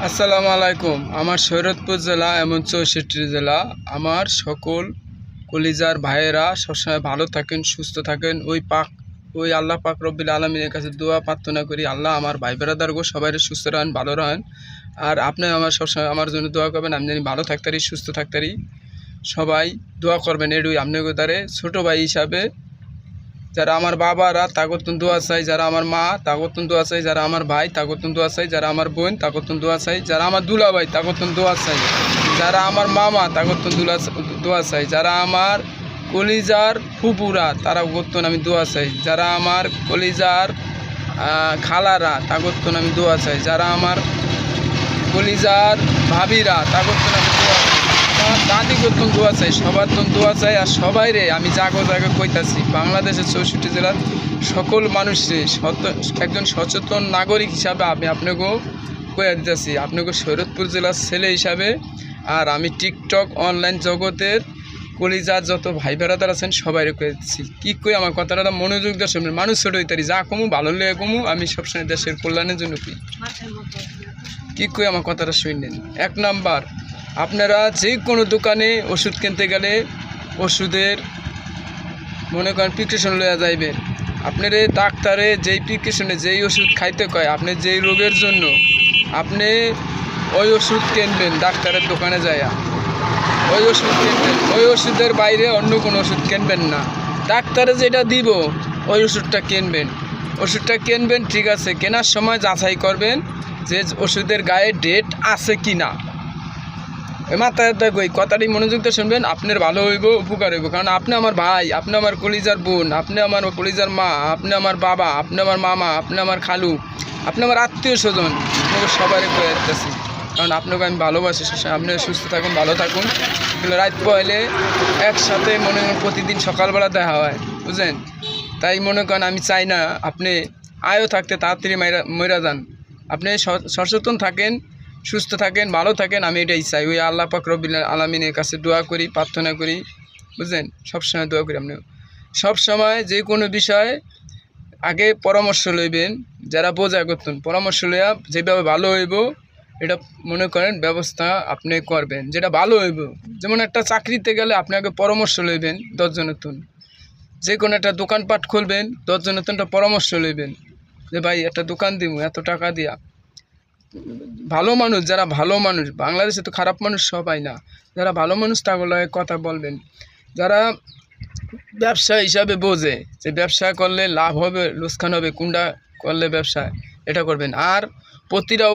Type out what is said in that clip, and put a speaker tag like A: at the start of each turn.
A: আসসালামু আলাইকুম। আমার শরীয়তপুর জেলা এমন 64 জেলা। আমার সকল কলিজার ভাইয়েরা সবসময় ভালো থাকেন, সুস্থ থাকেন। ওই আল্লাহ পাক রব্বিল আলামিনের কাছে দোয়া প্রার্থনা করি, আল্লাহ আমার ভাই বেরাদারগো সবাই সুস্থ রাখেন, ভালো রাখেন। আর আপনি আমার সবসময় আমার জন্য দোয়া করবেন, আমি জানি ভালো থাকতারি, সুস্থ থাকতারি। সবাই দোয়া করবেন। এটুই আপনাদের দ্বারে ছোটো ভাই হিসাবে যারা আমার বাবারা তাগতুন দোয়া চাই, যারা আমার মা তাগতুন দোয়া চাই, যারা আমার ভাই তাগতুন দোয়া চাই, যারা আমার বোন তাগতুন দোয়া চাই, যারা আমার দুলা ভাই তাগতুন দোয়া চাই, যারা আমার মামা তাগতুন দোয়া চাই, যারা আমার কলিজার ফুপুরা তারা গতুন আমি দোয়া চাই, যারা আমার কলিজার খালারা তাগতুন আমি দোয়া চাই, যারা আমার কলিজার ভাবিরা তাগতুন আমি দোয়া চাই, দাদি করতুন দোয়া চাই, সবার তো দোয়া চাই। আর সবাই রে আমি জাগো কইতাছি, বাংলাদেশের 64 জেলার সকল মানুষরে একজন সচেতন নাগরিক হিসাবে আমি আপনাকেও কইয়া দিতেছি, আপনাকে শরীয়তপুর জেলার ছেলে হিসাবে। আর আমি টিকটক অনলাইন জগতের কলিজার যত ভাই বেড়াদার আছেন সবাই কয়ে দিচ্ছি, কী কই আমার কথাটা মনোযোগ দিয়ে শুনবেন। মানুষ ছোটো হইতারি যা কমু ভালো লেগে কমু, আমি সবসময় দেশের কল্যাণের জন্য কী কই আমার কথাটা শুনলেন। 1 নাম্বার, আপনারা যে কোনো দোকানে ওষুধ কিনতে গেলে ওষুধের মনে করেন প্রিসক্রিপশন লইয়া যাইবেন। আপনার ডাক্তারে যেই প্রিসক্রিপশনে যেই ওষুধ খাইতে কয়, আপনি যেই রোগের জন্য আপনি ওই ওষুধ কিনবেন ডাক্তারের দোকানে যাইয়া, ওই ওষুধ কিনবেন। ওই ওষুধের বাইরে অন্য কোনো ওষুধ কিনবেন না। ডাক্তারে যেটা দিব ওই ওষুধটা কিনবেন। ওষুধটা কিনবেন ঠিক আছে, কেনার সময় যাচাই করবেন যে ওষুধের গায়ে ডেট আছে কি না। মাথায় ওই কথাটি মনোযোগ দিয়ে শুনবেন, আপনার ভালো হইব, উপকার হইব। কারণ আপনি আমার ভাই, আপনি আমার কলিজার বোন, আপনি আমার কলিজার মা, আপনি আমার বাবা, আপনি আমার মামা, আপনি আমার খালু, আপনি আমার আত্মীয় স্বজন, আপনাকে সবারই করে দিতেছি। কারণ আপনাকে আমি ভালোবাসি। আপনি সুস্থ থাকুন, ভালো থাকুন। কিন্তু রাত পয়লে একসাথে মনে করেন প্রতিদিন সকালবেলা দেখা হয়, বুঝলেন? তাই মনে করেন আমি চাই না আপনি আয়ও থাকতে তাড়াতাড়ি মইরা যান। আপনি সচেতন থাকেন, সুস্থ থাকেন, ভালো থাকেন, আমি এটাই চাই। ওই আল্লাহ পাক রব্বিল আলামিনের কাছে দোয়া করি, প্রার্থনা করি, বুঝলেন? সবসময় দোয়া করি। আপনি সবসময় যে কোনো বিষয়ে আগে পরামর্শ লইবেন, যারা বোঝা করতেন পরামর্শ লইয়া যেভাবে ভালো হইব এটা মনে করেন ব্যবস্থা আপনি করবেন, যেটা ভালো হইব। যেমন একটা চাকরিতে গেলে আপনি আগে পরামর্শ লইবেন 10 জনের তুন। যে কোনো একটা দোকানপাট খুলবেন 10 জনের তুন একটা পরামর্শ লইবেন যে ভাই একটা দোকান দিব এত টাকা দিয়া। ভালো মানুষ, যারা ভালো মানুষ, বাংলাদেশে তো খারাপ মানুষ সবাই না, যারা ভালো মানুষ তাগুলো কথা বলবেন। যারা ব্যবসা হিসাবে বোঝে যে ব্যবসা করলে লাভ হবে লোকসান হবে, কোনটা করলে ব্যবসা, এটা করবেন। আর প্রতিটা